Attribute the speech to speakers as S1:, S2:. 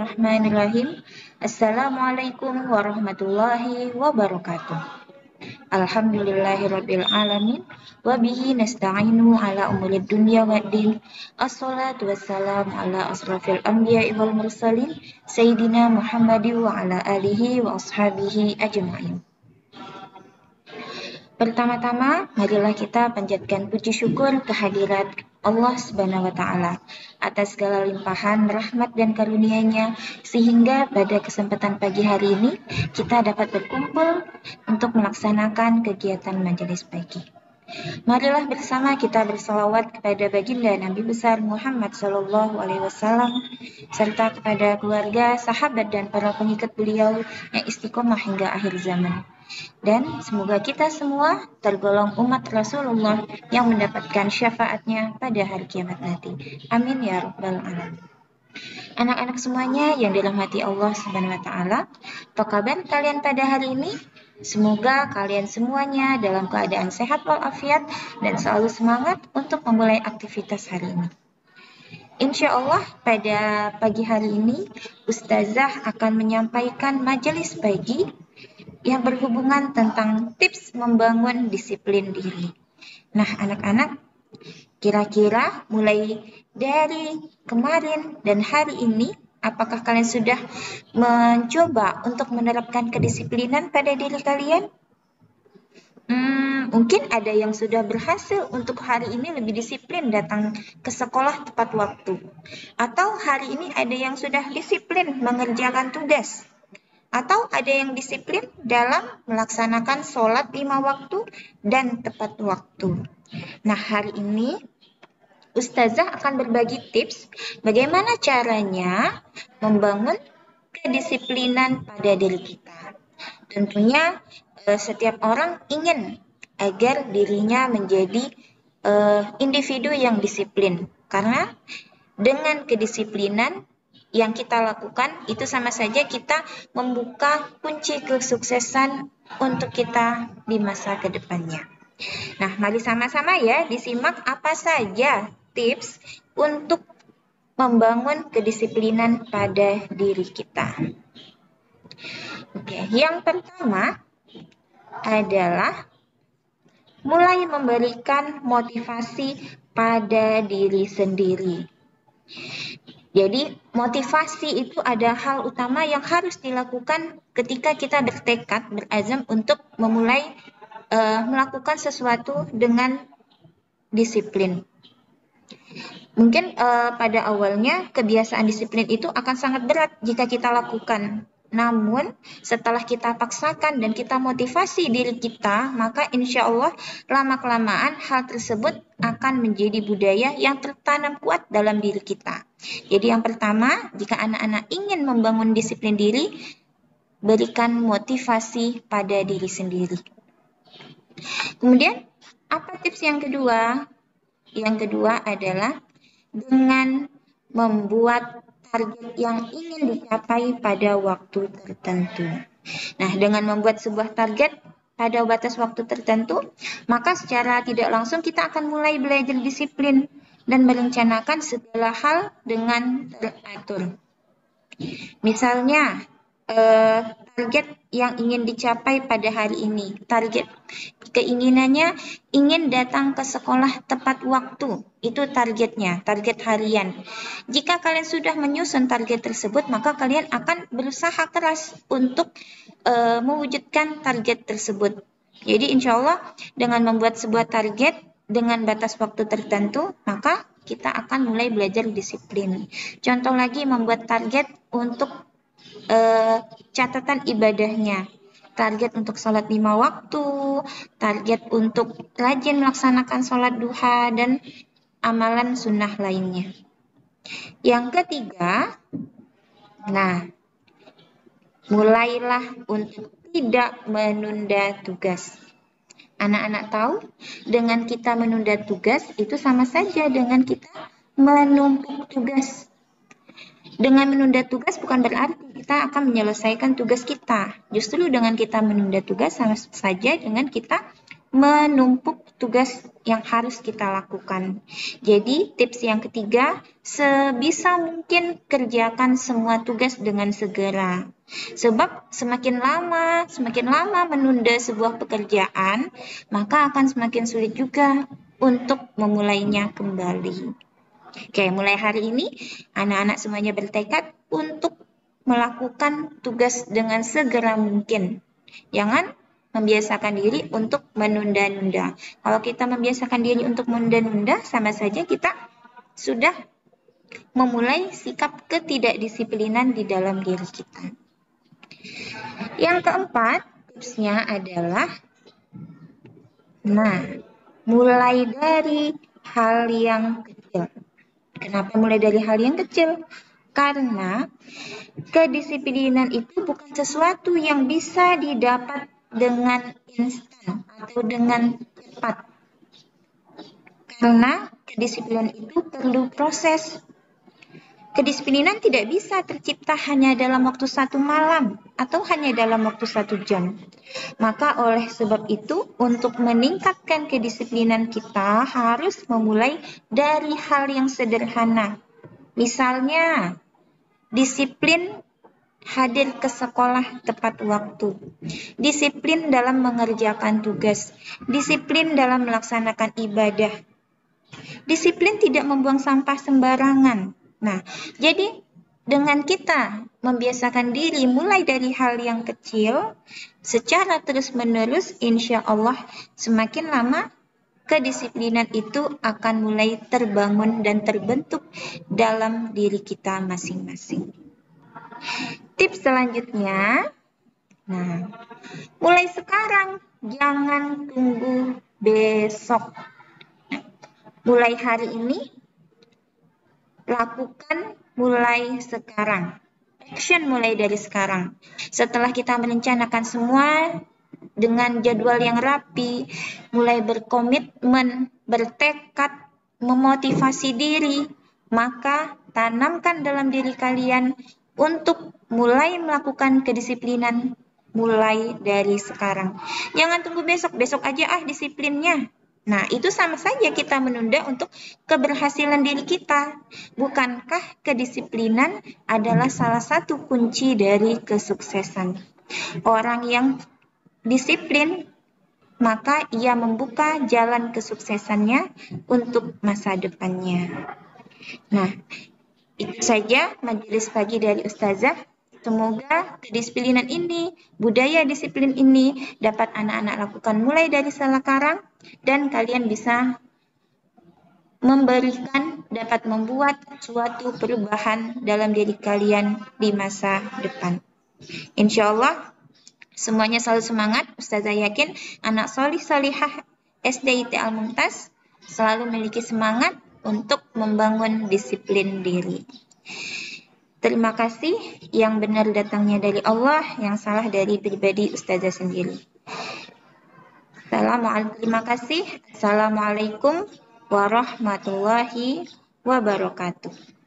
S1: Bismillahirrahmanirrahim. Assalamualaikum warahmatullahi wabarakatuh. Alhamdulillahirabbil alamin wa bihi nasta'inu ala umurid dunya waddin. Assalatu wassalamu ala asrafil anbiya'i wal mursalin sayyidina Muhammadin wa ala alihi wa ashabihi ajma'in. Pertama-tama, marilah kita panjatkan puji syukur kehadirat Allah Subhanahu wa Ta'ala atas segala limpahan rahmat dan karunia-Nya, sehingga pada kesempatan pagi hari ini kita dapat berkumpul untuk melaksanakan kegiatan majelis pagi. Marilah bersama kita bersalawat kepada baginda Nabi besar Muhammad SAW serta kepada keluarga, sahabat dan para pengikut beliau yang istiqomah hingga akhir zaman. Dan semoga kita semua tergolong umat Rasulullah yang mendapatkan syafaatnya pada hari kiamat nanti. Amin ya rabbal alamin. Anak-anak semuanya yang dirahmati Allah Subhanahu wa Ta'ala, apa kabar kalian pada hari ini? Semoga kalian semuanya dalam keadaan sehat walafiat dan selalu semangat untuk memulai aktivitas hari ini. Insya Allah pada pagi hari ini Ustazah akan menyampaikan majelis pagi yang berhubungan tentang tips membangun disiplin diri. Nah, anak-anak, kira-kira mulai dari kemarin dan hari ini, apakah kalian sudah mencoba untuk menerapkan kedisiplinan pada diri kalian? Mungkin ada yang sudah berhasil untuk hari ini lebih disiplin datang ke sekolah tepat waktu. Atau hari ini ada yang sudah disiplin mengerjakan tugas. Atau ada yang disiplin dalam melaksanakan sholat 5 waktu dan tepat waktu. Nah, hari ini Ustazah akan berbagi tips bagaimana caranya membangun kedisiplinan pada diri kita. Tentunya setiap orang ingin agar dirinya menjadi individu yang disiplin. Karena dengan kedisiplinan yang kita lakukan itu sama saja kita membuka kunci kesuksesan untuk kita di masa kedepannya. Nah, mari sama-sama ya disimak apa saja tips untuk membangun kedisiplinan pada diri kita. Oke, yang pertama adalah mulai memberikan motivasi pada diri sendiri. Jadi motivasi itu ada hal utama yang harus dilakukan ketika kita bertekad, berazam untuk memulai melakukan sesuatu dengan disiplin. Mungkin pada awalnya kebiasaan disiplin itu akan sangat berat jika kita lakukan. Namun setelah kita paksakan dan kita motivasi diri kita, maka insya Allah lama-kelamaan hal tersebut akan menjadi budaya yang tertanam kuat dalam diri kita. Jadi yang pertama, jika anak-anak ingin membangun disiplin diri, berikan motivasi pada diri sendiri. Kemudian, apa tips yang kedua? Yang kedua adalah dengan membuat target yang ingin dicapai pada waktu tertentu. Nah, dengan membuat sebuah target pada batas waktu tertentu, maka secara tidak langsung kita akan mulai belajar disiplin dan merencanakan segala hal dengan teratur. Misalnya, target yang ingin dicapai pada hari ini, target keinginannya ingin datang ke sekolah tepat waktu, itu targetnya, target harian. Jika kalian sudah menyusun target tersebut, maka kalian akan berusaha keras untuk mewujudkan target tersebut. Jadi insya Allah dengan membuat sebuah target dengan batas waktu tertentu, maka kita akan mulai belajar disiplin. Contoh lagi, membuat target untuk catatan ibadahnya, target untuk sholat 5 waktu, target untuk rajin melaksanakan sholat duha, dan amalan sunnah lainnya. Yang ketiga, mulailah untuk tidak menunda tugas. Anak-anak tahu, dengan kita menunda tugas itu sama saja dengan kita menumpuk tugas. Dengan menunda tugas bukan berarti kita akan menyelesaikan tugas kita. Justru dengan kita menunda tugas sama saja dengan kita menumpuk tugas yang harus kita lakukan. Jadi tips yang ketiga, sebisa mungkin kerjakan semua tugas dengan segera. Sebab semakin lama menunda sebuah pekerjaan, maka akan semakin sulit juga untuk memulainya kembali. Oke, mulai hari ini anak-anak semuanya bertekad untuk melakukan tugas dengan segera mungkin. Jangan membiasakan diri untuk menunda-nunda. Kalau kita membiasakan diri untuk menunda-nunda, sama saja kita sudah memulai sikap ketidakdisiplinan di dalam diri kita. Yang keempat, tipsnya adalah, mulai dari hal yang kecil. Kenapa mulai dari hal yang kecil? Karena kedisiplinan itu bukan sesuatu yang bisa didapat dengan instan atau dengan cepat. Karena kedisiplinan itu perlu proses. Kedisiplinan tidak bisa tercipta hanya dalam waktu 1 malam atau hanya dalam waktu 1 jam. Maka oleh sebab itu, untuk meningkatkan kedisiplinan kita harus memulai dari hal yang sederhana. Misalnya, disiplin hadir ke sekolah tepat waktu, disiplin dalam mengerjakan tugas, disiplin dalam melaksanakan ibadah, disiplin tidak membuang sampah sembarangan. Nah, jadi dengan kita membiasakan diri mulai dari hal yang kecil, secara terus-menerus, insya Allah semakin lama kedisiplinan itu akan mulai terbangun dan terbentuk dalam diri kita masing-masing. Tips selanjutnya, mulai sekarang, jangan tunggu besok. Mulai hari ini, lakukan mulai sekarang. Action mulai dari sekarang. Setelah kita merencanakan semua dengan jadwal yang rapi, mulai berkomitmen, bertekad, memotivasi diri, maka tanamkan dalam diri kalian untuk mulai melakukan kedisiplinan mulai dari sekarang. Jangan tunggu besok aja disiplinnya. Nah, itu sama saja kita menunda untuk keberhasilan diri kita. Bukankah kedisiplinan adalah salah satu kunci dari kesuksesan? Orang yang disiplin, maka ia membuka jalan kesuksesannya untuk masa depannya. Nah, itu saja majelis pagi dari Ustazah. Semoga kedisiplinan ini, budaya disiplin ini dapat anak-anak lakukan mulai dari sekarang dan kalian bisa dapat membuat suatu perubahan dalam diri kalian di masa depan. Insya Allah semuanya selalu semangat. Ustazah yakin anak solih solihah SDIT Al-Mumtaz selalu memiliki semangat untuk membangun disiplin diri. Terima kasih, yang benar datangnya dari Allah, yang salah dari pribadi Ustazah sendiri. Terima kasih. Assalamualaikum warahmatullahi wabarakatuh.